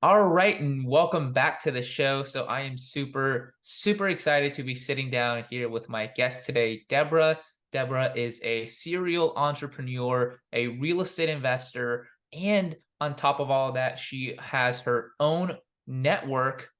All right, and welcome back to the show. So I am super excited to be sitting down here with my guest today, Deborah. Deborah is a serial entrepreneur, a real estate investor, and on top of all of that, she has her own network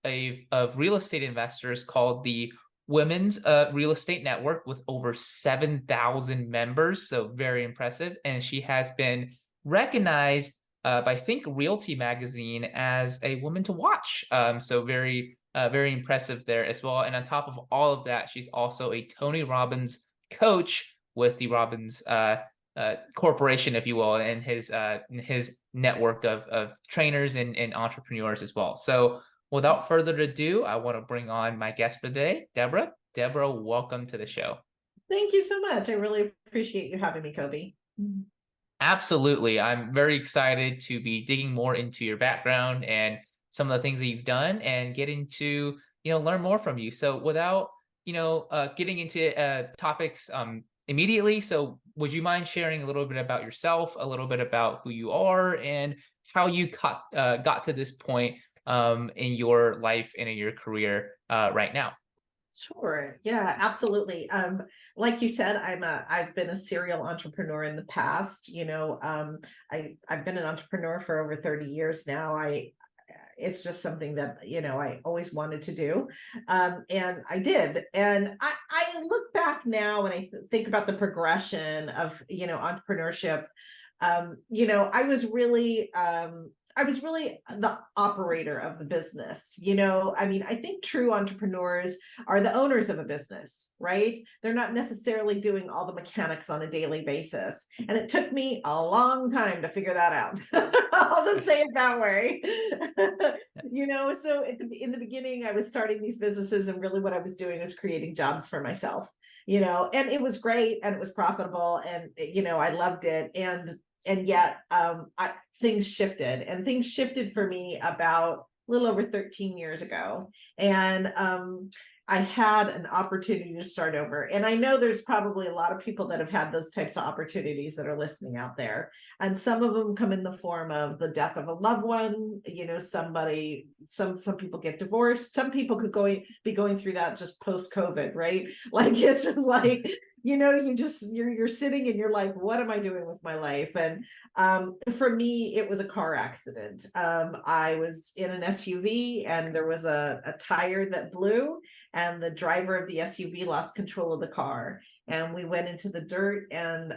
of real estate investors called the Women's Real Estate Network with over 7,000 members. So very impressive. And she has been recognized by Think Realty magazine as a woman to watch. So very impressive there as well. And on top of all of that, she's also a Tony Robbins coach with the Robbins corporation, if you will, and his network of trainers and entrepreneurs as well. So without further ado, I want to bring on my guest for today, Deborah. Deborah, welcome to the show. Thank you so much. I really appreciate you having me, Kobe. Absolutely. I'm very excited to be digging more into your background and some of the things that you've done and getting to, learn more from you. So without, getting into topics immediately, so would you mind sharing a little bit about yourself, a little bit about who you are and how you got to this point in your life and in your career right now? Sure. Yeah, absolutely. Like you said, I've been a serial entrepreneur in the past. I've been an entrepreneur for over 30 years now. It's just something that, I always wanted to do. And I did. And I look back now and I think about the progression of, entrepreneurship. I was really the operator of the business. I think true entrepreneurs are the owners of a business, right? They're not necessarily doing all the mechanics on a daily basis. And it took me a long time to figure that out. I'll just say it that way. So in the beginning, I was starting these businesses, and really what I was doing was creating jobs for myself, and it was great and it was profitable, and, I loved it. And yet things shifted for me about a little over 13 years ago. And I had an opportunity to start over. And I know there's probably a lot of people that have had those types of opportunities that are listening out there. And some of them come in the form of the death of a loved one. Some people get divorced. Some people could be going through that just post-COVID, right? Like, it's just like, you're sitting and you're like, what am I doing with my life? And for me, it was a car accident. I was in an SUV and there was a tire that blew, and the driver of the SUV lost control of the car. And we went into the dirt, and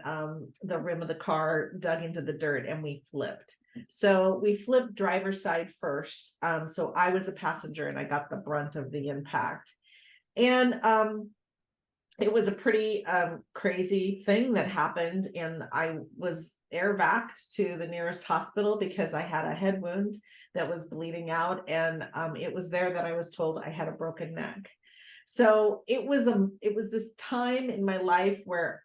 the rim of the car dug into the dirt, and we flipped. So we flipped driver's side first. So I was a passenger and I got the brunt of the impact. And it was a pretty crazy thing that happened, and I was air vac'd to the nearest hospital because I had a head wound that was bleeding out, and it was there that I was told I had a broken neck. So it was this time in my life where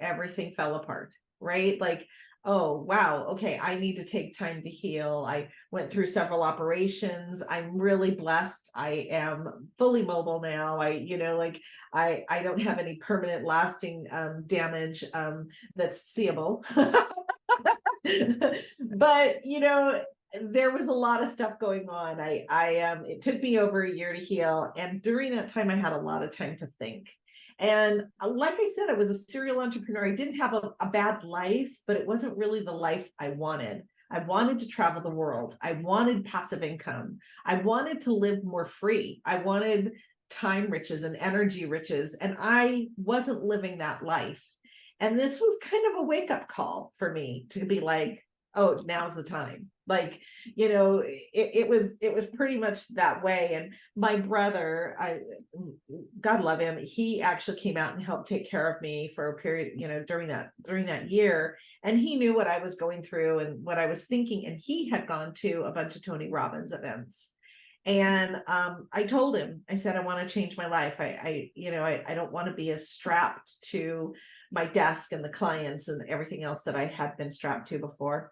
everything fell apart, right? Like, oh, wow, okay, I need to take time to heal. I went through several operations. I'm really blessed. I am fully mobile now. I don't have any permanent lasting damage that's seeable. But there was a lot of stuff going on. It took me over a year to heal, and during that time I had a lot of time to think. And like I said, I was a serial entrepreneur. I didn't have a bad life, but it wasn't really the life I wanted. I wanted to travel the world. I wanted passive income. I wanted to live more free. I wanted time riches and energy riches, and I wasn't living that life. And this was kind of a wake-up call for me to be like, oh, now's the time. Like, it was pretty much that way. And my brother, God love him, he actually came out and helped take care of me for a period, during that year. And he knew what I was going through and what I was thinking. And he had gone to a bunch of Tony Robbins events. And I told him, I said, I want to change my life. I don't want to be as strapped to my desk and the clients and everything else that I had been strapped to before.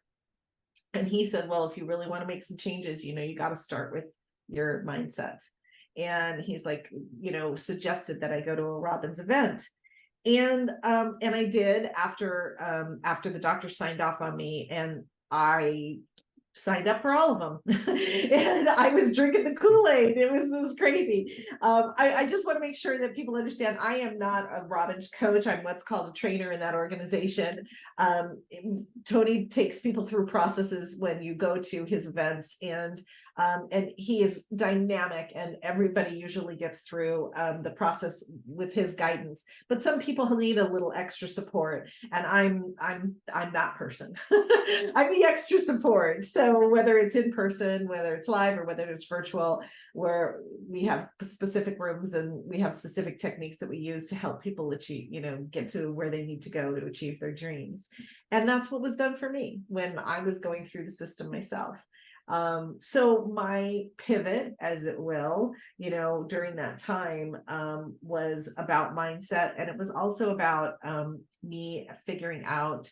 And he said, well, if you really want to make some changes, you got to start with your mindset. And he's like, suggested that I go to a Robbins event. And I did after the doctor signed off on me, and I signed up for all of them. And I was drinking the Kool-Aid. It was crazy. I just want to make sure that people understand I am not a Robbins coach. I'm what's called a trainer in that organization. Tony takes people through processes when you go to his events, and he is dynamic, and everybody usually gets through the process with his guidance. But some people need a little extra support, and I'm that person. I'm the extra support. So whether it's in person, whether it's live, or whether it's virtual, where we have specific rooms and we have specific techniques that we use to help people achieve, get to where they need to go to achieve their dreams. And that's what was done for me when I was going through the system myself. So my pivot, as it will, during that time, was about mindset. And it was also about me figuring out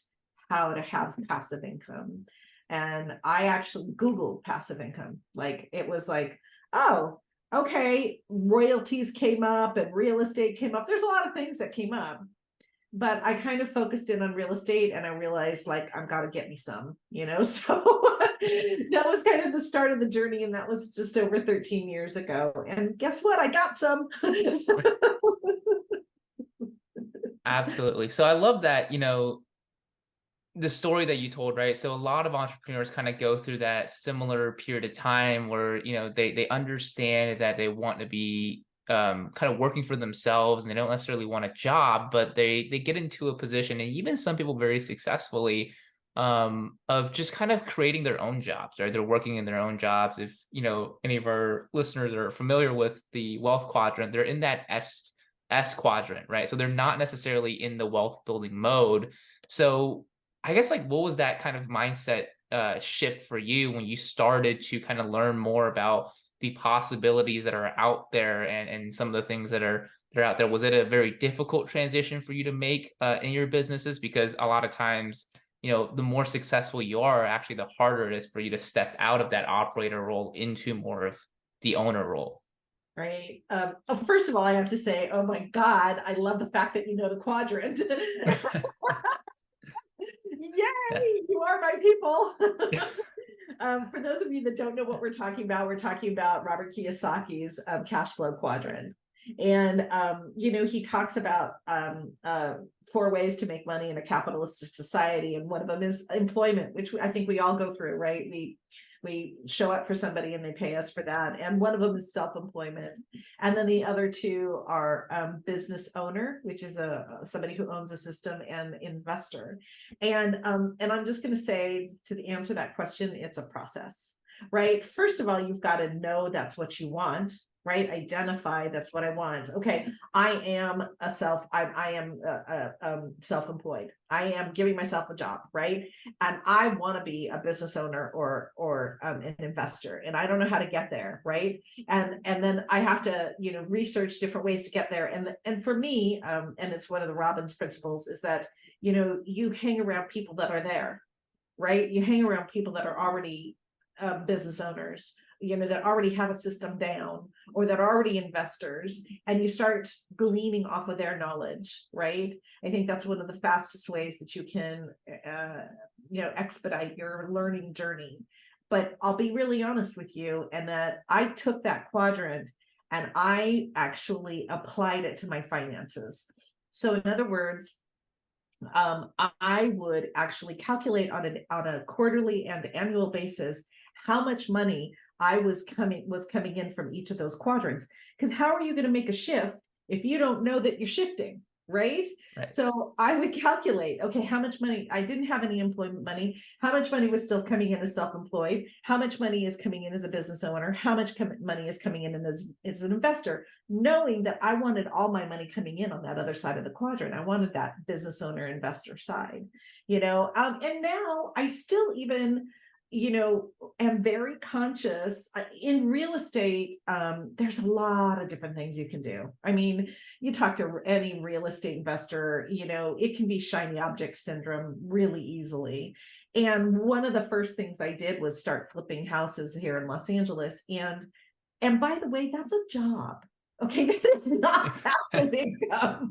how to have passive income. And I actually Googled passive income. Like, it was like, oh, okay, royalties came up and real estate came up. There's a lot of things that came up. But I kind of focused in on real estate, and I realized, like, I've got to get me some, so that was kind of the start of the journey. And that was just over 13 years ago. And guess what? I got some. Absolutely. So I love that, the story that you told, right? So a lot of entrepreneurs kind of go through that similar period of time where, they understand that they want to be kind of working for themselves, and they don't necessarily want a job, but they get into a position, and even some people very successfully, of just kind of creating their own jobs, right? They're working in their own jobs. If any of our listeners are familiar with the wealth quadrant, they're in that S quadrant, right? So they're not necessarily in the wealth building mode. So I guess, like, what was that kind of mindset shift for you when you started to kind of learn more about the possibilities that are out there, and some of the things that are out there? Was it a very difficult transition for you to make in your businesses? Because a lot of times, the more successful you are, actually, the harder it is for you to step out of that operator role into more of the owner role. Right. First of all, I have to say, oh my God, I love the fact that you know the quadrant. Yay, you are my people. For those of you that don't know what we're talking about Robert Kiyosaki's cash flow quadrant. And, he talks about 4 ways to make money in a capitalistic society. And one of them is employment, which I think we all go through, right? We show up for somebody and they pay us for that. And one of them is self-employment. And then the other 2 are business owner, which is somebody who owns a system, and investor. And I'm just going to say, to answer that question, it's a process, right? First of all, you've got to know that's what you want, right? Identify, that's what I want. Okay, I am self-employed. I am giving myself a job, right? And I want to be a business owner or an investor, and I don't know how to get there, right? And then I have to research different ways to get there. And for me, and it's one of the Robbins principles, is that you hang around people that are there, right? You hang around people that are already business owners, that already have a system down, or that are already investors, and you start gleaning off of their knowledge, right? I think that's one of the fastest ways that you can, expedite your learning journey. But I'll be really honest with you, and that I took that quadrant and I actually applied it to my finances. So in other words, I would actually calculate on a quarterly and annual basis how much money was coming in from each of those quadrants. Because how are you going to make a shift if you don't know that you're shifting, right? So I would calculate, okay, how much money, I didn't have any employment money, how much money was still coming in as self-employed, how much money is coming in as a business owner, how much money is coming in as an investor, knowing that I wanted all my money coming in on that other side of the quadrant. I wanted that business owner investor side, and now I still even am very conscious in real estate. There's a lot of different things you can do. I mean, you talk to any real estate investor, it can be shiny object syndrome really easily. And one of the first things I did was start flipping houses here in Los Angeles. And by the way, that's a job. Okay, this is not passive income.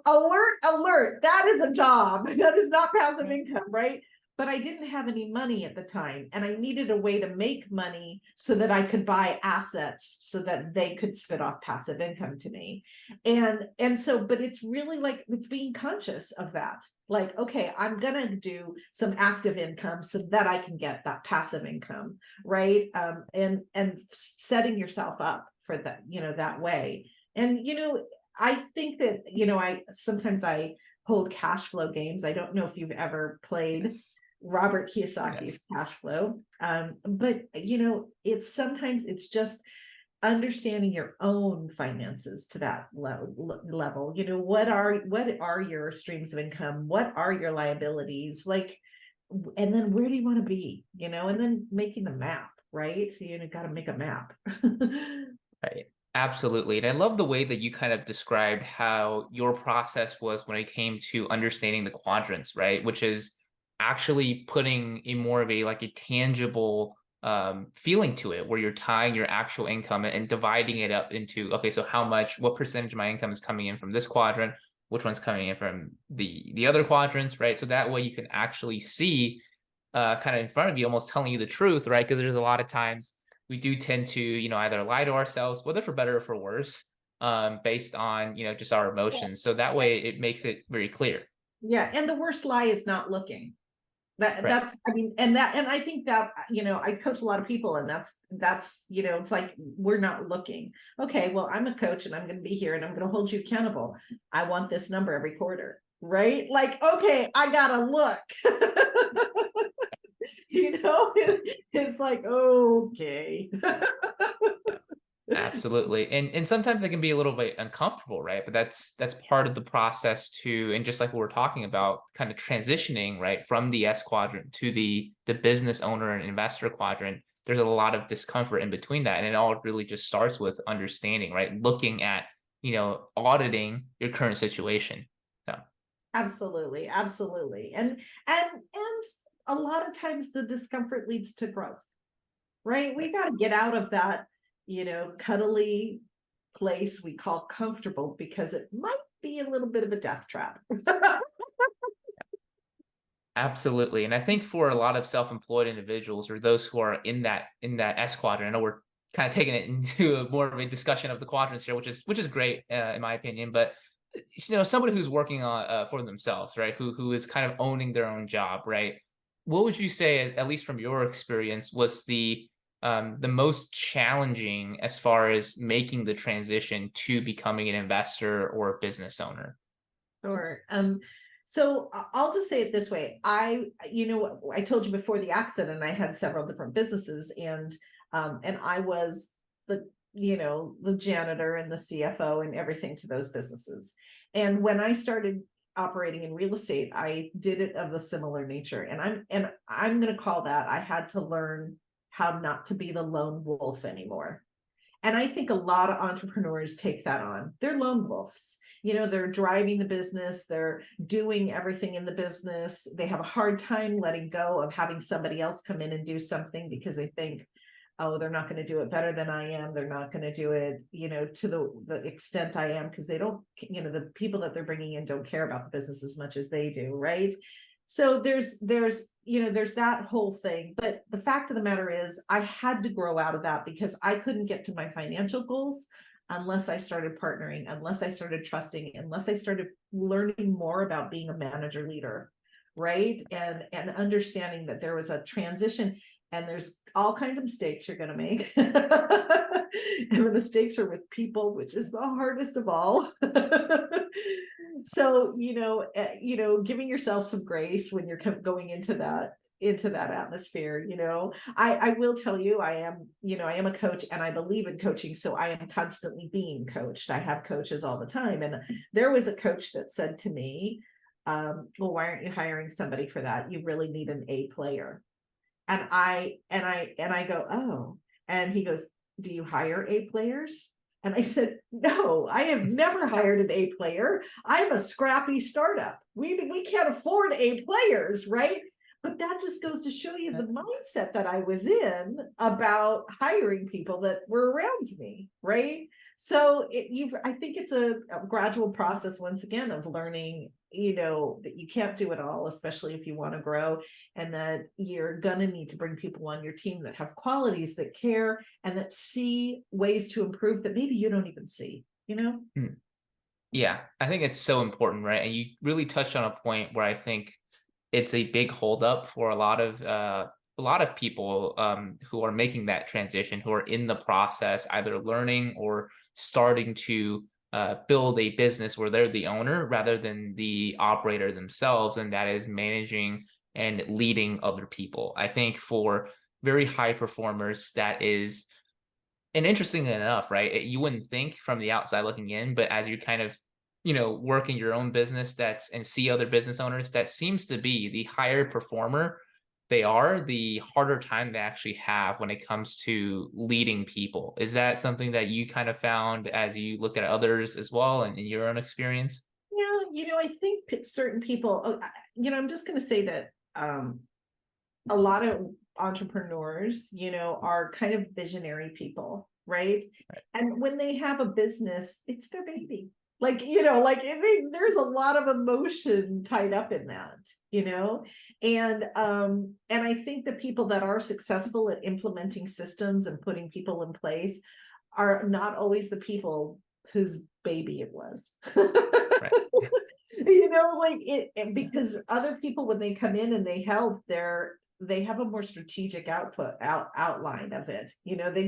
Alert. That is a job. That is not passive income, right? but I didn't have any money at the time, and I needed a way to make money so that I could buy assets so that they could spit off passive income to me. And so, but it's really like, it's being conscious of that. Like, okay, I'm gonna do some active income so that I can get that passive income, right? And setting yourself up for that, that way. And I think that, I sometimes I hold cash flow games. I don't know if you've ever played Robert Kiyosaki's cash flow. But it's sometimes it's just understanding your own finances to that level. What are your streams of income? What are your liabilities? Like, and then where do you want to be? And then making the map, right? So got to make a map. Right. Absolutely. And I love the way that you kind of described how your process was when it came to understanding the quadrants, right? Which is actually putting a more of a like a tangible feeling to it, where you're tying your actual income and dividing it up into, okay, so what percentage of my income is coming in from this quadrant, which one's coming in from the other quadrants, right? So that way you can actually see kind of in front of you, almost telling you the truth, right? Because there's a lot of times we do tend to, either lie to ourselves, whether for better or for worse, based on, just our emotions. So that way it makes it very clear. Yeah. And the worst lie is not looking. Right. That's, I mean, and I think that, I coach a lot of people, and that's, it's like, we're not looking. Okay, well, I'm a coach and I'm going to be here and I'm going to hold you accountable. I want this number every quarter, right? Like, okay, I gotta look. It's like, okay. Absolutely. And sometimes it can be a little bit uncomfortable, right? But that's part of the process too. And just like what we're talking about, kind of transitioning, right, from the S quadrant to the business owner and investor quadrant, there's a lot of discomfort in between that. And it all really just starts with understanding, right? Looking at, auditing your current situation. So. Absolutely. Absolutely. And a lot of times the discomfort leads to growth, right? We got to get out of that, cuddly place we call comfortable, because it might be a little bit of a death trap. Absolutely. And I think for a lot of self-employed individuals, or those who are in that S quadrant, I know we're kind of taking it into more of a discussion of the quadrants here, which is great in my opinion. But somebody who's working on for themselves, right? Who is kind of owning their own job, right? What would you say, at least from your experience, was the most challenging as far as making the transition to becoming an investor or a business owner? Sure. So I'll just say it this way. I told you before the accident, I had several different businesses, and I was the janitor and the CFO and everything to those businesses. And when I started operating in real estate, I did it of a similar nature. And I'm going to call that, I had to learn how not to be the lone wolf anymore. And I think a lot of entrepreneurs take that on. They're lone wolves. They're driving the business, they're doing everything in the business. They have a hard time letting go of having somebody else come in and do something, because they think, oh, they're not going to do it better than I am. They're not going to do it, to the extent I am, because they don't, the people that they're bringing in don't care about the business as much as they do, right? So there's that whole thing. But the fact of the matter is, I had to grow out of that, because I couldn't get to my financial goals unless I started partnering, unless I started trusting, unless I started learning more about being a manager leader, right? And understanding that there was a transition, and there's all kinds of mistakes you're going to make. And the mistakes are with people, which is the hardest of all. So, giving yourself some grace when you're going into that atmosphere. I will tell you, I am a coach, and I believe in coaching. So I am constantly being coached. I have coaches all the time. And there was a coach that said to me, well, why aren't you hiring somebody for that? You really need an A player. And I go, oh, and he goes, do you hire A players? And I said, no, I have never hired an A player. I'm a scrappy startup. We can't afford A players, right? But that just goes to show you the mindset that I was in about hiring people that were around me, right? So I think it's a gradual process, once again, of learning, that you can't do it all, especially if you want to grow, and that you're going to need to bring people on your team that have qualities, that care, and that see ways to improve that maybe you don't even see, Yeah, I think it's so important, right? And you really touched on a point where I think it's a big holdup for a lot of people who are making that transition, who are in the process, either learning or starting to build a business where they're the owner rather than the operator themselves, and that is managing and leading other people. I think for very high performers, that is, and interestingly enough, right? You wouldn't think from the outside looking in, but as you kind of, work in your own business and see other business owners, that seems to be the higher performer they are, the harder time they actually have when it comes to leading people. Is that something that you kind of found as you looked at others as well and in your own experience? Yeah, I think certain people, I'm just going to say that a lot of entrepreneurs, are kind of visionary people, right? Right. And when they have a business, it's their baby. Like, there's a lot of emotion tied up in that, and I think the people that are successful at implementing systems and putting people in place are not always the people whose baby it was. Right. Like because other people, when they come in and they help, they have a more strategic outline of it. They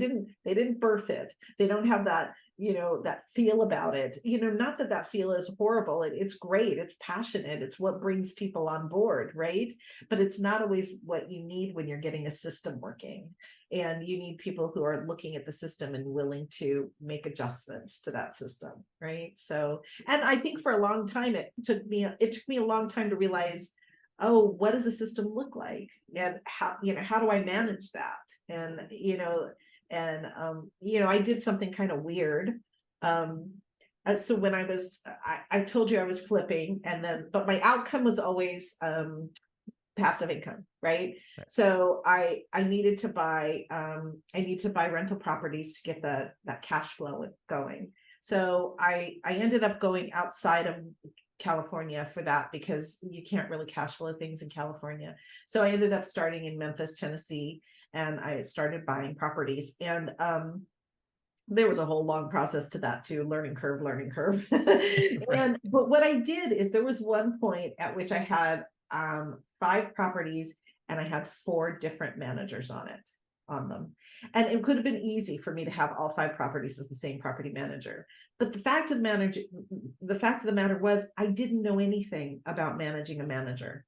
didn't birth it. They don't have that, that feel about it. Not that feel is horrible. It's great. It's passionate. It's what brings people on board, right? But it's not always what you need when you're getting a system working. And you need people who are looking at the system and willing to make adjustments to that system, right? So, and I think for a long time, it took me a long time to realize, oh, what does a system look like, and how do I manage that? And I did something kind of weird. So when I told you I was flipping, but my outcome was always passive income, right? Right. So I needed to buy rental properties to get that cash flow going. So I ended up going outside of California for that, because you can't really cash flow things in California. So I ended up starting in Memphis, Tennessee, and I started buying properties. And there was a whole long process to that too, learning curve. Right. But what I did is, there was one point at which I had 5 properties, and I had 4 different managers on them. And it could have been easy for me to have all 5 properties with the same property manager. But the fact of the matter was, I didn't know anything about managing a manager.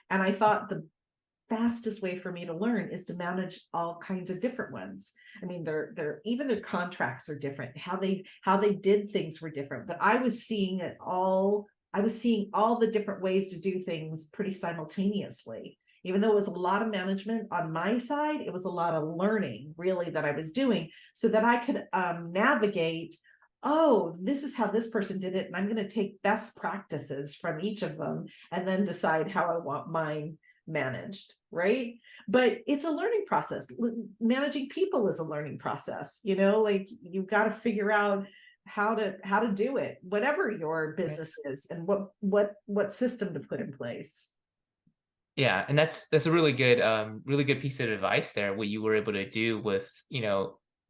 And I thought the fastest way for me to learn is to manage all kinds of different ones. I mean, even their contracts are different. How they did things were different. But I was seeing all the different ways to do things pretty simultaneously. Even though it was a lot of management on my side, it was a lot of learning really that I was doing, so that I could navigate, oh, this is how this person did it, and I'm going to take best practices from each of them and then decide how I want mine managed, right? But it's a learning process. Managing people is a learning process, like you've got to figure out how to do it, whatever your business is, and what system to put in place. Yeah, and that's a really good piece of advice there. What you were able to do with,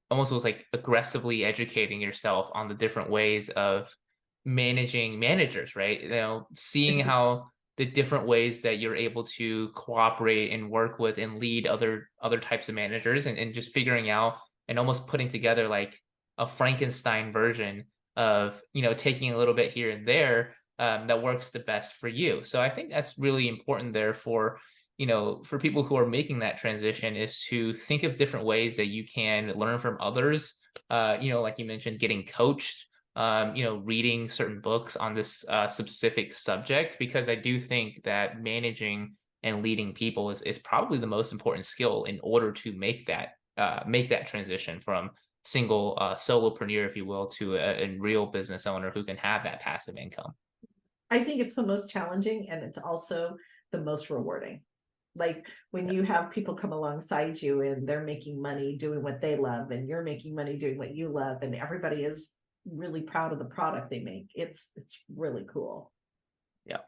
almost was like aggressively educating yourself on the different ways of managing managers, right? Seeing how the different ways that you're able to cooperate and work with and lead other types of managers, and just figuring out and almost putting together like a Frankenstein version of, taking a little bit here and there that works the best for you. So I think that's really important there for people who are making that transition, is to think of different ways that you can learn from others. Like you mentioned, getting coached, reading certain books on this specific subject, because I do think that managing and leading people is probably the most important skill in order to make that transition from single solopreneur, if you will, to a real business owner who can have that passive income. I think it's the most challenging, and it's also the most rewarding. Like when you have people come alongside you and they're making money doing what they love, and you're making money doing what you love, and everybody is really proud of the product they make. It's really cool. Yeah,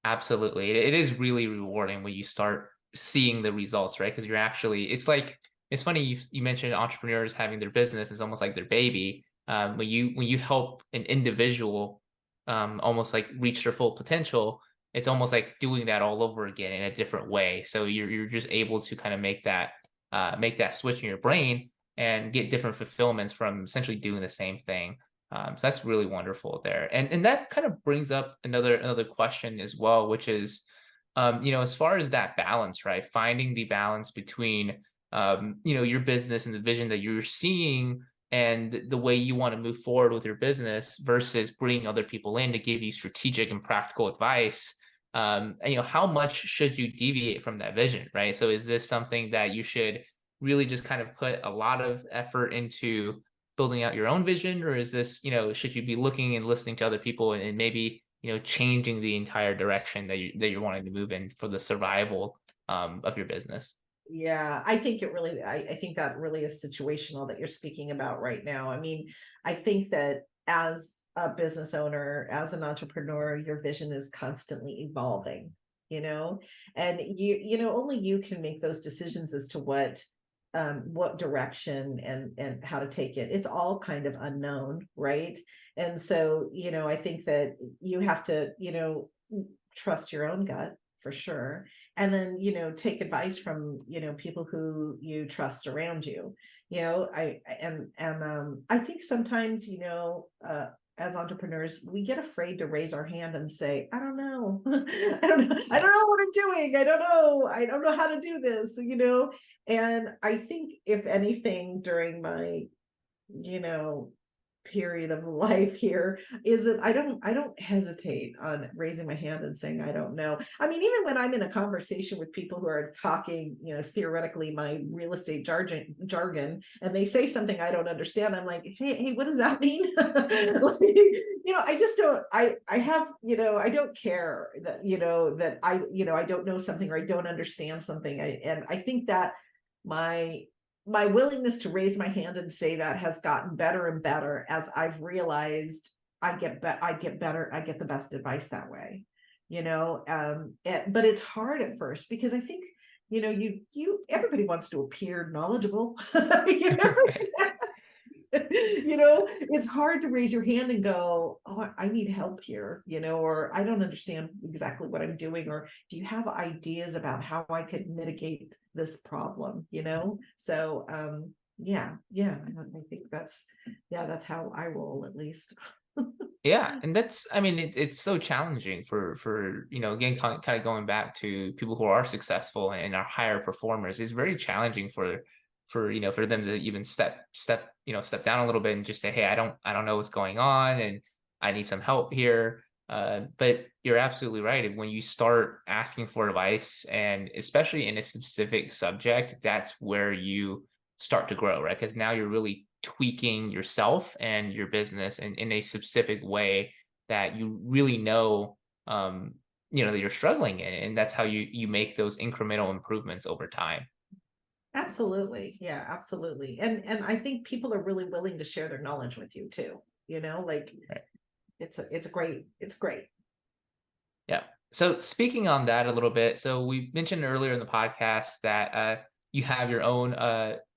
absolutely. It is really rewarding when you start seeing the results, right? Because you're actually, it's like, it's funny you mentioned entrepreneurs having their business is almost like their baby. When you help an individual almost like reach their full potential, it's almost like doing that all over again in a different way. So you're just able to kind of make that switch in your brain and get different fulfillments from essentially doing the same thing. So that's really wonderful there. And that kind of brings up another question as well, which is, as far as that balance, right? Finding the balance between, your business and the vision that you're seeing and the way you want to move forward with your business versus bringing other people in to give you strategic and practical advice. And, how much should you deviate from that vision, right? So is this something that you should really just kind of put a lot of effort into building out your own vision, or is this, should you be looking and listening to other people and maybe, changing the entire direction that you're wanting to move in for the survival of your business? Yeah, I think it really, I think that really is situational that you're speaking about right now. I mean, I think that as a business owner, as an entrepreneur, your vision is constantly evolving, you know, and only you can make those decisions as to what direction and how to take it. It's all kind of unknown, right? And so, I think that you have to, trust your own gut for sure, and then take advice from people who you trust around you. I think sometimes as entrepreneurs we get afraid to raise our hand and say, I don't know. I don't know what I'm doing. I don't know how to do this. And I think if anything during my period of life here is that I don't hesitate on raising my hand and saying I don't know. I mean, even when I'm in a conversation with people who are talking, theoretically my real estate jargon, and they say something I don't understand, I'm like, hey, what does that mean? I just don't. I have, I don't care that that I don't know something or I don't understand something. And I think that my willingness to raise my hand and say that has gotten better and better as I've realized I get better. I get the best advice that way, but it's hard at first because I think, everybody wants to appear knowledgeable. It's hard to raise your hand and go, oh, I need help here, or I don't understand exactly what I'm doing, or do you have ideas about how I could mitigate this problem, So I think that's how I roll, at least. Yeah, and that's, I mean, it's so challenging for again, kind of going back to people who are successful and are higher performers. It's very challenging for them to even step down a little bit and just say, hey, I don't know what's going on and I need some help here. But you're absolutely right. When you start asking for advice, and especially in a specific subject, that's where you start to grow, right? Because now you're really tweaking yourself and your business in a specific way that you really that you're struggling in. And that's how you make those incremental improvements over time. Absolutely. Yeah, absolutely. And I think people are really willing to share their knowledge with you too, like Right. it's great. Yeah. So speaking on that a little bit, so we mentioned earlier in the podcast that you have your own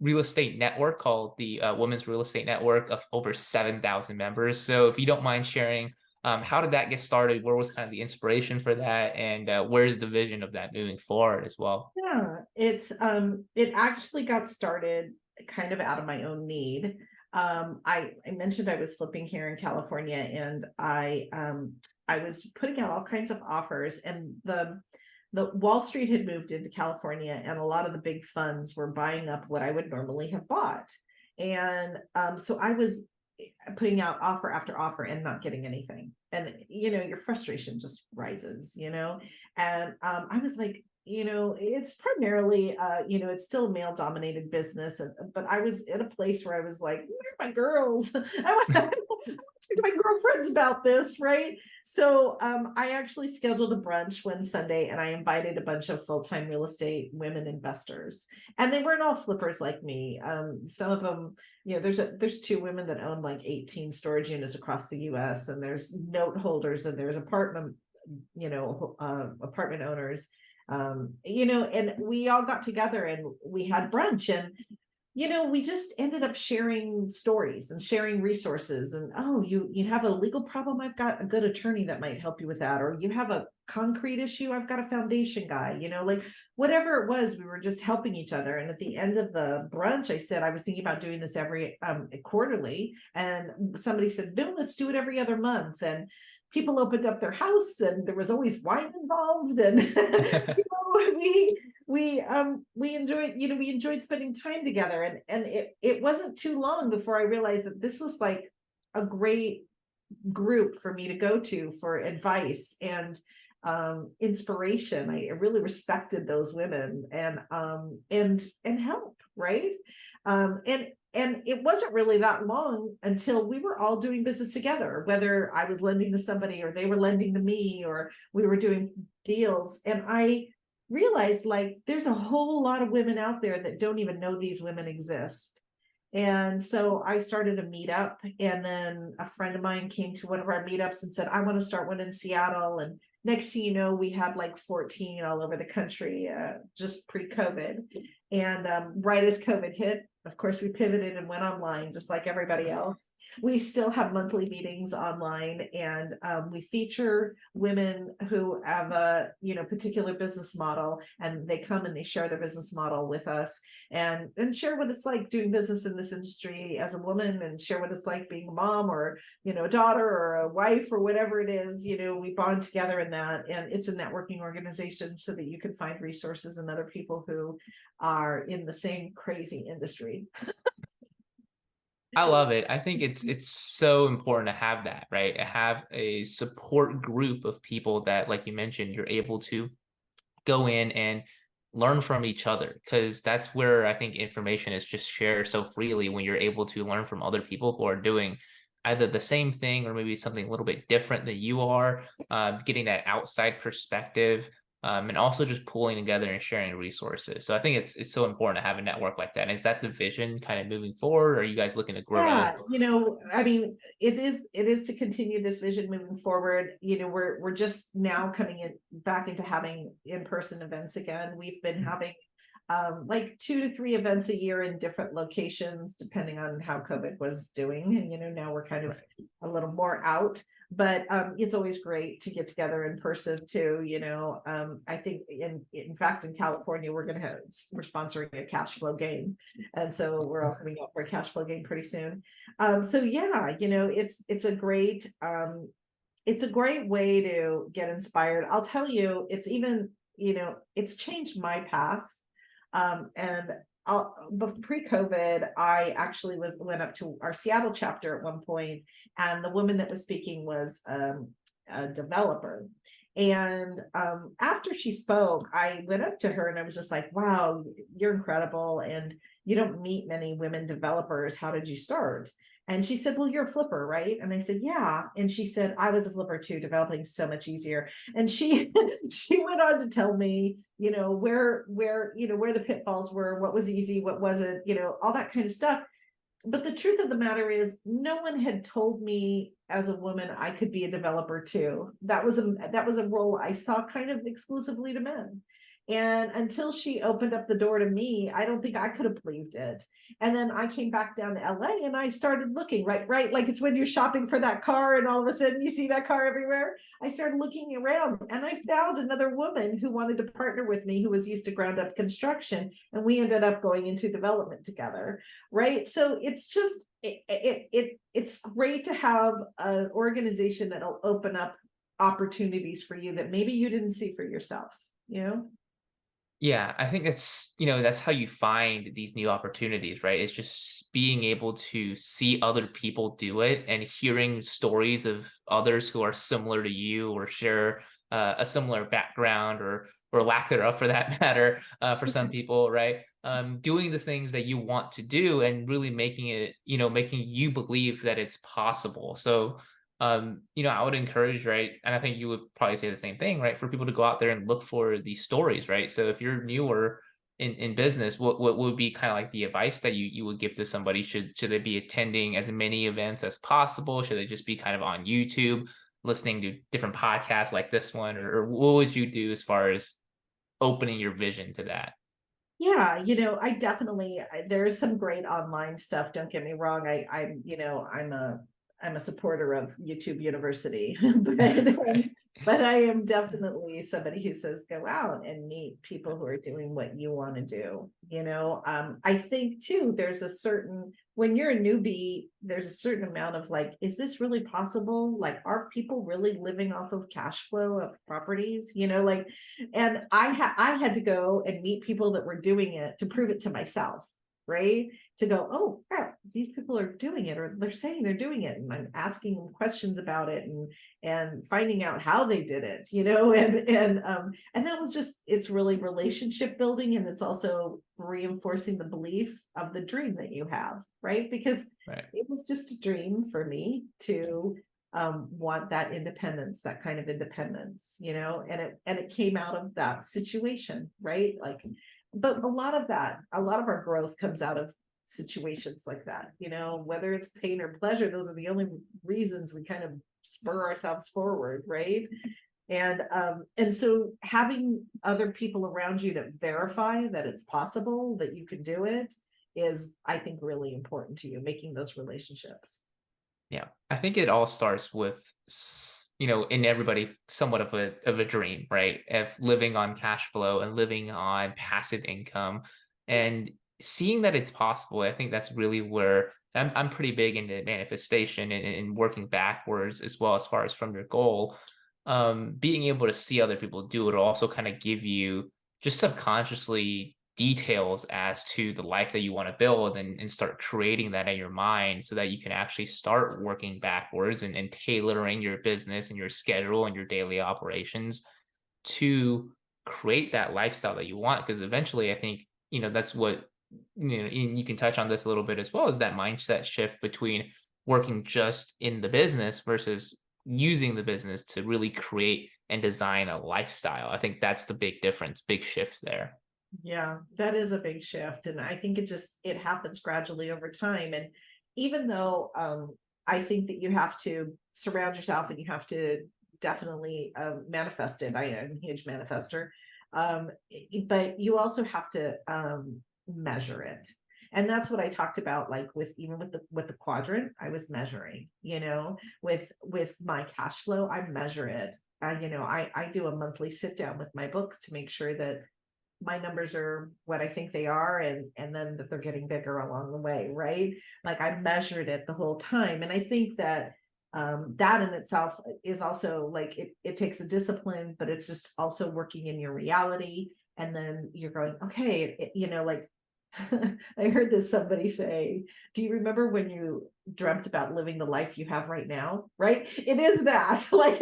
real estate network called the Women's Real Estate Network of over 7,000 members. So if you don't mind sharing, how did that get started? Where was kind of the inspiration for that? And where's the vision of that moving forward as well? Yeah, it actually got started kind of out of my own need. I mentioned I was flipping here in California, and I was putting out all kinds of offers, and the Wall Street had moved into California, and a lot of the big funds were buying up what I would normally have bought. And so I was putting out offer after offer and not getting anything. And your frustration just rises, and I was like, it's primarily it's still a male dominated business, but I was in a place where I was like, where are my girls? I to my girlfriends about this, right? So I actually scheduled a brunch one Sunday, and I invited a bunch of full-time real estate women investors, and they weren't all flippers like me. Some of them, there's two women that own like 18 storage units across the U.S., and there's note holders, and there's apartment owners, and we all got together and we had brunch, and we just ended up sharing stories and sharing resources. And, oh, you have a legal problem, I've got a good attorney that might help you with that. Or you have a concrete issue, I've got a foundation guy, like whatever it was, we were just helping each other. And at the end of the brunch, I said I was thinking about doing this every quarterly, and somebody said, no, let's do it every other month. And people opened up their house, and there was always wine involved, and we enjoyed spending time together. And it wasn't too long before I realized that this was like a great group for me to go to for advice and inspiration. I really respected those women, and help, right? And it wasn't really that long until we were all doing business together, whether I was lending to somebody or they were lending to me, or we were doing deals. And I realized, like, there's a whole lot of women out there that don't even know these women exist. And so I started a meetup, and then a friend of mine came to one of our meetups and said, I want to start one in Seattle. And next thing you know, we had like 14 all over the country, just pre-COVID. And right as COVID hit, of course, we pivoted and went online, just like everybody else. We still have monthly meetings online, and we feature women who have a particular business model, and they come and they share their business model with us, and share what it's like doing business in this industry as a woman, and share what it's like being a mom, or a daughter, or a wife, or whatever it is. We bond together in that, and it's a networking organization so that you can find resources and other people who are in the same crazy industry. I love it. I think it's so important to have that, right? To have a support group of people that, like you mentioned, you're able to go in and learn from each other, because that's where I think information is just shared so freely, when you're able to learn from other people who are doing either the same thing or maybe something a little bit different than you are, getting that outside perspective, and also just pulling together and sharing resources. So I think it's so important to have a network like that. And is that the vision kind of moving forward, or are you guys looking to grow? Yeah, I mean, it is to continue this vision moving forward. We're just now coming in back into having in-person events again. We've been having like 2 to 3 events a year in different locations, depending on how COVID was doing. And now we're kind of a little more out, but it's always great to get together in person too. I think in fact, in California, we're sponsoring a cash flow game. And so we're all coming up for a cash flow game pretty soon. So yeah, it's a great way to get inspired. I'll tell you, it's even, it's changed my path. And pre-COVID, I actually went up to our Seattle chapter at one point, and the woman that was speaking was a developer. And after she spoke, I went up to her and I was just like, wow, you're incredible. And you don't meet many women developers. How did you start? And she said, well, you're a flipper, right? And I said, yeah. And she said, I was a flipper too, developing so much easier. And she she went on to tell me, where the pitfalls were, what was easy, what wasn't, all that kind of stuff. But the truth of the matter is, no one had told me as a woman I could be a developer too. That was a role I saw kind of exclusively to men. And until she opened up the door to me, I don't think I could have believed it. And then I came back down to LA and I started looking, right? Like it's when you're shopping for that car and all of a sudden you see that car everywhere. I started looking around and I found another woman who wanted to partner with me, who was used to ground up construction. And we ended up going into development together, right? So it's just, it's great to have an organization that'll open up opportunities for you that maybe you didn't see for yourself, Yeah, I think that's how you find these new opportunities, right? It's just being able to see other people do it and hearing stories of others who are similar to you or share a similar background, or or lack thereof for that matter, for some people, right? Doing the things that you want to do and really making it, making you believe that it's possible. So, I would encourage, right? And I think you would probably say the same thing, right? For people to go out there and look for these stories, right? So if you're newer in business, what would be kind of like the advice that you would give to somebody? Should they be attending as many events as possible? Should they just be kind of on YouTube, listening to different podcasts like this one, or what would you do as far as opening your vision to that? Yeah, I definitely there's some great online stuff. Don't get me wrong. I'm a supporter of YouTube University, but I am definitely somebody who says go out and meet people who are doing what you want to do. I think too, when you're a newbie, there's a certain amount of like, is this really possible? Like, are people really living off of cash flow of properties? And I had to go and meet people that were doing it to prove it to myself, right? To go, oh crap, these people are doing it, or they're saying they're doing it, and I'm asking them questions about it and finding out how they did it, and that was just, it's really relationship building, and it's also reinforcing the belief of the dream that you have, right? Because Right. it was just a dream for me to want that independence, that kind of independence, and it came out of that situation, right? Like, but a lot of our growth comes out of situations like that, whether it's pain or pleasure, those are the only reasons we kind of spur ourselves forward, right? And so having other people around you that verify that it's possible, that you can do it, is, I think, really important to you, making those relationships. Yeah, I think it all starts with in everybody somewhat of a dream, right? Of living on cash flow and living on passive income, and seeing that it's possible. I think that's really where I'm pretty big into manifestation and working backwards as well, as far as from your goal. Being able to see other people do it will also kind of give you just subconsciously details as to the life that you want to build, and start creating that in your mind so that you can actually start working backwards and tailoring your business and your schedule and your daily operations to create that lifestyle that you want. Because eventually, I think, that's what, and you can touch on this a little bit as well, is that mindset shift between working just in the business versus using the business to really create and design a lifestyle. I think that's the big difference, big shift there. Yeah, that is a big shift. And I think it happens gradually over time. And even though I think that you have to surround yourself, and you have to definitely manifest it. I am a huge manifester. But you also have to measure it. And that's what I talked about, like with the quadrant, I was measuring, with my cash flow, I measure it. I do a monthly sit down with my books to make sure that my numbers are what I think they are, and then that they're getting bigger along the way, right? Like, I measured it the whole time. And I think that that in itself is also like, it takes a discipline, but it's just also working in your reality. And then you're going, okay, like, I heard this somebody say, do you remember when you dreamt about living the life you have right now? Right? It is that. Like,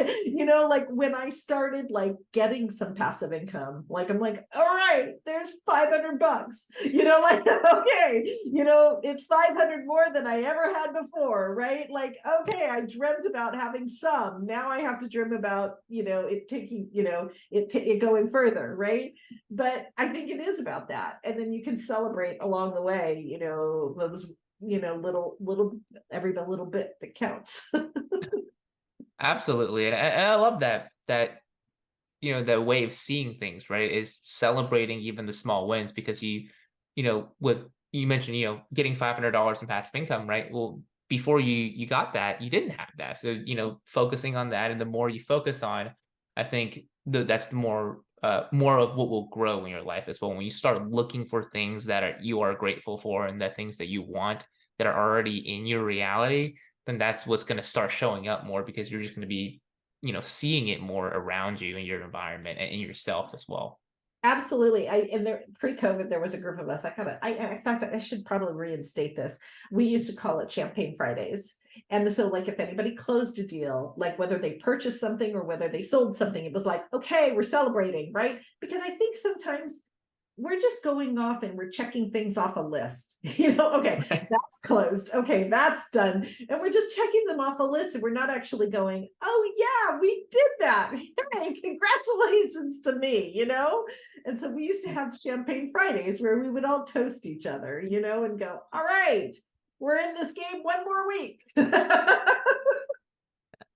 like when I started like getting some passive income, like, I'm like, all right, there's $500, like, okay, it's 500 more than I ever had before, right? Like, okay, I dreamt about having some, now I have to dream about, it taking, it going further, right? But I think it is about that. And then you can celebrate along the way, those, every little bit that counts. Absolutely. And I love that that way of seeing things, right? Is celebrating even the small wins, because with you mentioned, getting $500 in passive income, right? Well, before you got that, you didn't have that. So, focusing on that, and the more you focus on, I think that's the more of what will grow in your life as well. When you start looking for things that you are grateful for, and the things that you want that are already in your reality, then that's what's going to start showing up more, because you're just going to be seeing it more around you in your environment and in yourself as well. Absolutely. And there pre-COVID, there was a group of us. In fact, I should probably reinstate this. We used to call it Champagne Fridays. And so like if anybody closed a deal, like whether they purchased something or whether they sold something, it was like, okay, we're celebrating, right? Because I think sometimes we're just going off and we're checking things off a list. Okay, that's closed. Okay, that's done. And we're just checking them off a list and we're not actually going, oh yeah, we did that. Hey, congratulations to me. And so we used to have Champagne Fridays where we would all toast each other, and go, all right, we're in this game one more week.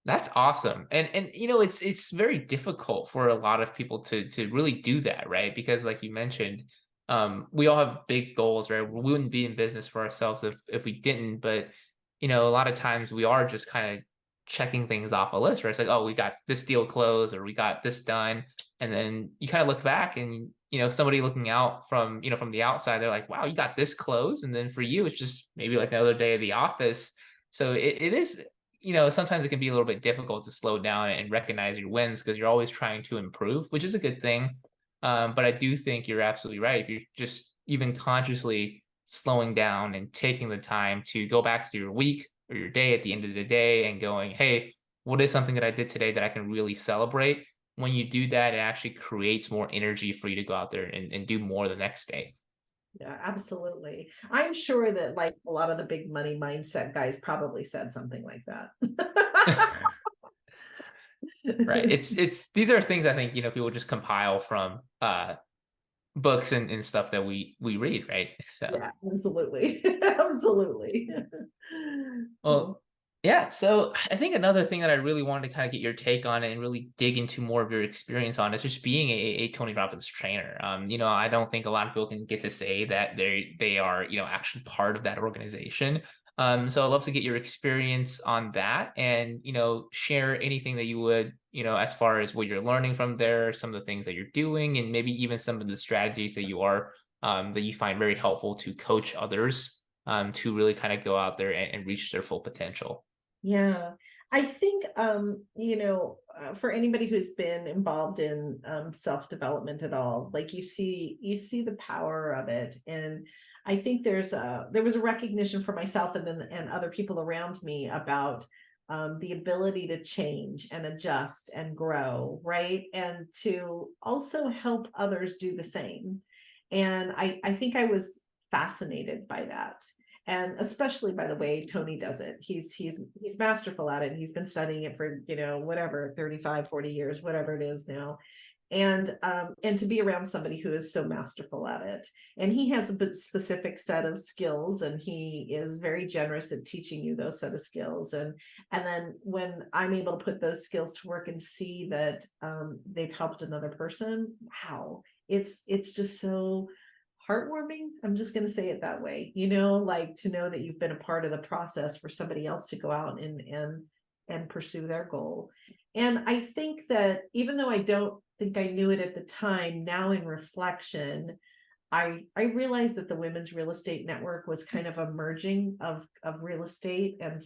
That's awesome. And it's very difficult for a lot of people to really do that, right? Because like you mentioned, we all have big goals, right? We wouldn't be in business for ourselves if we didn't. But a lot of times we are just kind of checking things off a list, right? It's like, oh, we got this deal closed or we got this done. And then you kind of look back and somebody looking out from the outside, they're like, wow, you got this closed. And then for you, it's just maybe like another day of the office. So it is, sometimes it can be a little bit difficult to slow down and recognize your wins because you're always trying to improve, which is a good thing. But I do think you're absolutely right. If you're just even consciously slowing down and taking the time to go back to your week or your day at the end of the day and going, hey, what is something that I did today that I can really celebrate? When you do that, it actually creates more energy for you to go out there and do more the next day. Yeah, absolutely. I'm sure that like a lot of the big money mindset guys probably said something like that. Right. It's these are things I think, people just compile from books and stuff that we read, right? So Yeah, absolutely. Absolutely. well, yeah. So I think another thing that I really wanted to kind of get your take on and really dig into more of your experience on is just being a Tony Robbins trainer. I don't think a lot of people can get to say that they are, actually part of that organization. So I'd love to get your experience on that and, share anything that you would, as far as what you're learning from there, some of the things that you're doing, and maybe even some of the strategies that you find very helpful to coach others to really kind of go out there and reach their full potential. Yeah. I think, for anybody who's been involved in self-development at all, like you see the power of it. And I think there was a recognition for myself and other people around me about the ability to change and adjust and grow, right? And to also help others do the same. And I think I was fascinated by that. And especially by the way Tony does it. He's masterful at it. He's been studying it for, whatever, 35, 40 years, whatever it is now. And to be around somebody who is so masterful at it. And he has a specific set of skills and he is very generous at teaching you those set of skills. And then when I'm able to put those skills to work and see that they've helped another person, wow, it's just so heartwarming. I'm just going to say it that way, like to know that you've been a part of the process for somebody else to go out and pursue their goal. And I think that even though I don't think I knew it at the time, now in reflection, I realized that the Women's Real Estate Network was kind of a merging of real estate and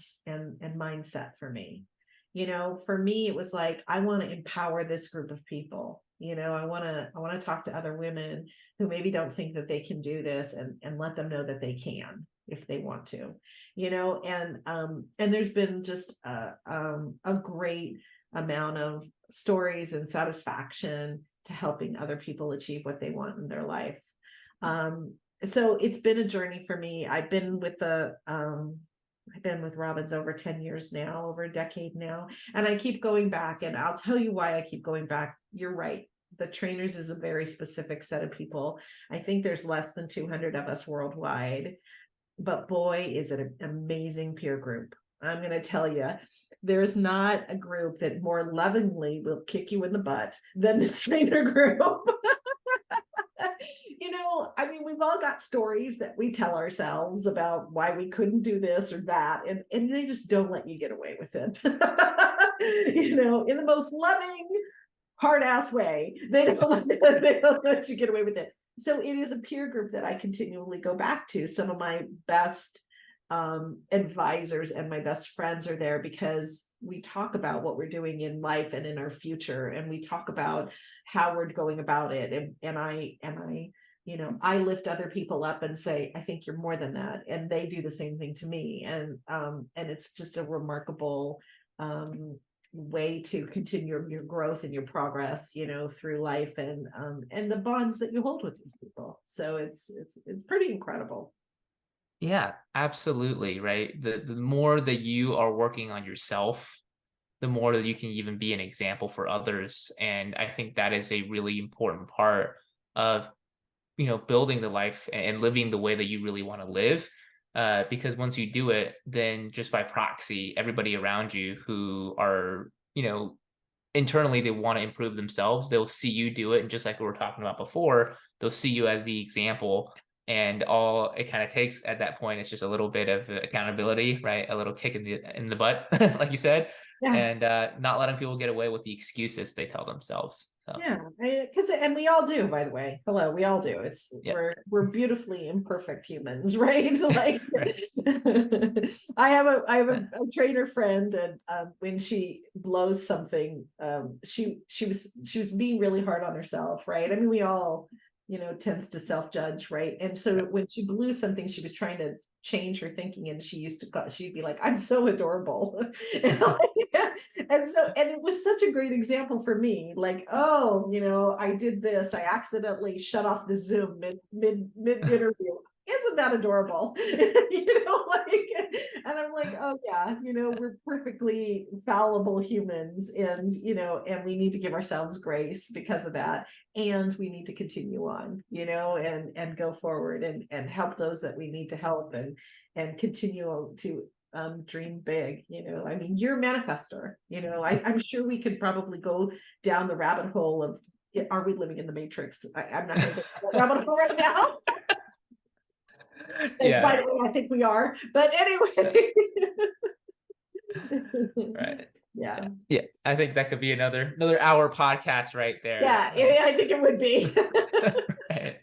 mindset for me. For me, it was like, I want to empower this group of people. I want to talk to other women who maybe don't think that they can do this and let them know that they can if they want to, and there's been just a great amount of stories and satisfaction to helping other people achieve what they want in their life. So it's been a journey for me. I've been with Robbins over 10 years now, over a decade now, and I keep going back, and I'll tell you why I keep going back. You're right. The trainers is a very specific set of people. I think there's less than 200 of us worldwide, but boy, is it an amazing peer group. I'm going to tell you, there's not a group that more lovingly will kick you in the butt than this trainer group. I mean, we've all got stories that we tell ourselves about why we couldn't do this or that, and they just don't let you get away with it. In the most loving, hard-ass way. They don't let you get away with it. So it is a peer group that I continually go back to. Some of my best advisors and my best friends are there because we talk about what we're doing in life and in our future, and we talk about how we're going about it. And I I lift other people up and say, I think you're more than that. And they do the same thing to me. And it's just a remarkable way to continue your growth and your progress, through life, and the bonds that you hold with these people. So it's pretty incredible. Yeah, absolutely. Right. The more that you are working on yourself, the more that you can even be an example for others. And I think that is a really important part of, building the life and living the way that you really want to live. Because once you do it, then just by proxy, everybody around you who are, internally they want to improve themselves, they'll see you do it. And just like we were talking about before, they'll see you as the example. And all it kind of takes at that point is just a little bit of accountability, right? A little kick in the butt, like you said, Yeah. and not letting people get away with the excuses they tell themselves. So Yeah, because and we all do, by the way. Hello, we all do. It's yeah, we're beautifully imperfect humans, right? Like, right. I have a trainer friend, and when she blows something, she was being really hard on herself, right? I mean, we all, tends to self-judge, right? And so when she blew something, she was trying to change her thinking, and she'd be like, I'm so adorable. And it was such a great example for me, like, oh, I did this, I accidentally shut off the Zoom mid interview. Isn't that adorable? Like, and I'm like, oh yeah, we're perfectly fallible humans, and and we need to give ourselves grace because of that, and we need to continue on, and go forward, and help those that we need to help, and continue to dream big. I mean, you're a manifestor. I'm sure we could probably go down the rabbit hole of, are we living in the matrix? I'm not going to go down that rabbit hole right now. And by Yeah, the way, I think we are, but anyway. right. Yeah. Yeah, I think that could be another hour podcast right there. Yeah, I think it would be. Right.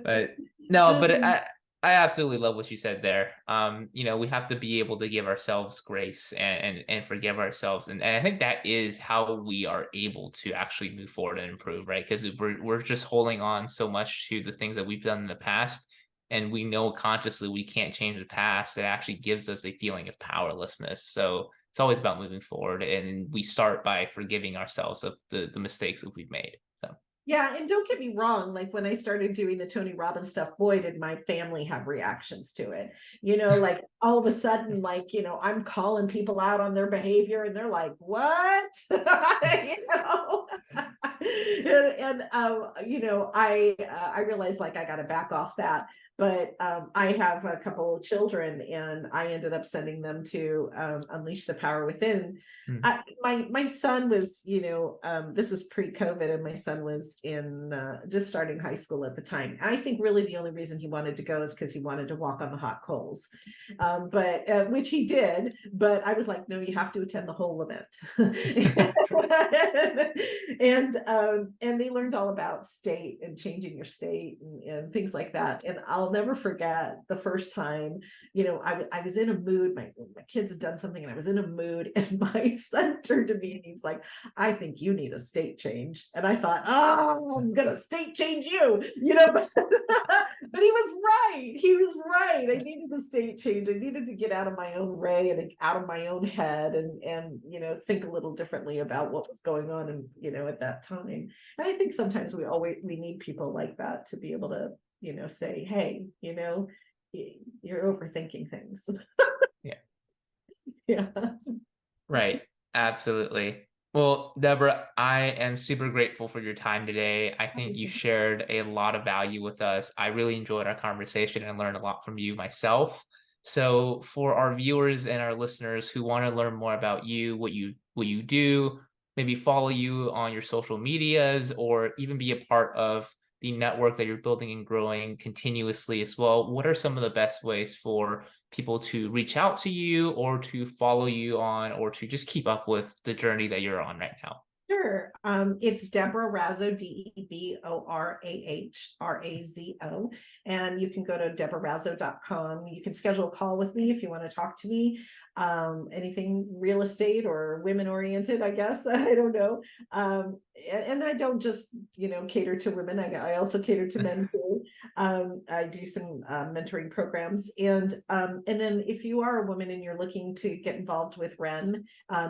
But no, but I absolutely love what you said there. We have to be able to give ourselves grace and forgive ourselves. And I think that is how we are able to actually move forward and improve, right? Because if we're just holding on so much to the things that we've done in the past, and we know consciously we can't change the past, it actually gives us a feeling of powerlessness. So it's always about moving forward. And we start by forgiving ourselves of the mistakes that we've made. So Yeah, and don't get me wrong, like when I started doing the Tony Robbins stuff, boy, did my family have reactions to it. Like all of a sudden, like, I'm calling people out on their behavior, and they're like, what? And I realized, like, I got to back off that. But I have a couple of children, and I ended up sending them to Unleash the Power Within. My son was, this was pre-COVID, and my son was in just starting high school at the time. I think really the only reason he wanted to go is because he wanted to walk on the hot coals, but which he did. But I was like, no, you have to attend the whole event. And they learned all about state and changing your state, and things like that. And I'll never forget the first time, I was in a mood. My kids had done something, and I was in a mood, and my son turned to me and he was like, I think you need a state change. And I thought, oh, I'm gonna state change you, but he was right. He was right. I needed the state change. I needed to get out of my own way and out of my own head, and think a little differently about what was going on, and at that time. And I think sometimes we need people like that to be able to say, hey, you're overthinking things. yeah. Yeah. Right. Absolutely. Well, Deborah, I am super grateful for your time today. I think you shared a lot of value with us. I really enjoyed our conversation and learned a lot from you myself. So for our viewers and our listeners who want to learn more about you, what you do, maybe follow you on your social medias, or even be a part of the network that you're building and growing continuously as well, what are some of the best ways for people to reach out to you, or to follow you on, or to just keep up with the journey that you're on right now? Sure. It's Deborah Razo, DeborahRazo. And you can go to deborahrazo.com. You can schedule a call with me if you want to talk to me. Anything real estate or women oriented, I guess. I don't know. And I don't just, cater to women. I also cater to men too. I do some mentoring programs. And then if you are a woman and you're looking to get involved with REN,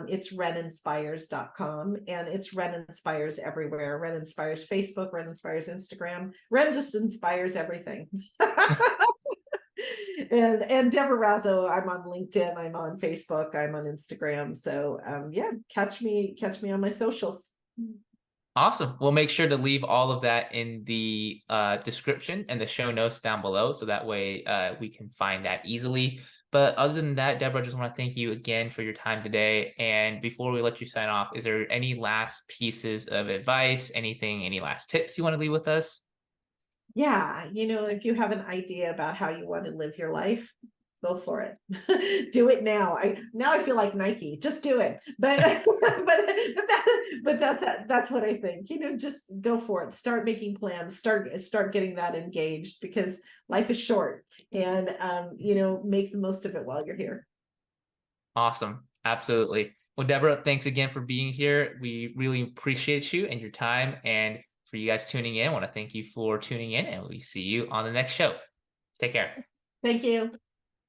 it's reninspires.com, and it's REN Inspires everywhere. REN Inspires Facebook, REN Inspires Instagram. REN just inspires everything. and Deborah Razo, I'm on LinkedIn, I'm on Facebook, I'm on Instagram. So yeah, catch me on my socials. Awesome. We'll make sure to leave all of that in the description and the show notes down below, so that way we can find that easily. But other than that, Deborah, I just want to thank you again for your time today. And before we let you sign off, is there any last pieces of advice, any last tips you want to leave with us? Yeah, if you have an idea about how you want to live your life, go for it. Do it now. I feel like Nike. Just do it. But but that's what I think. Just go for it. Start making plans. Start getting that engaged, because life is short, and make the most of it while you're here. Awesome. Absolutely. Well, Deborah, thanks again for being here. We really appreciate you and your time. And for you guys tuning in, I want to thank you for tuning in, and we see you on the next show. Take care. Thank you.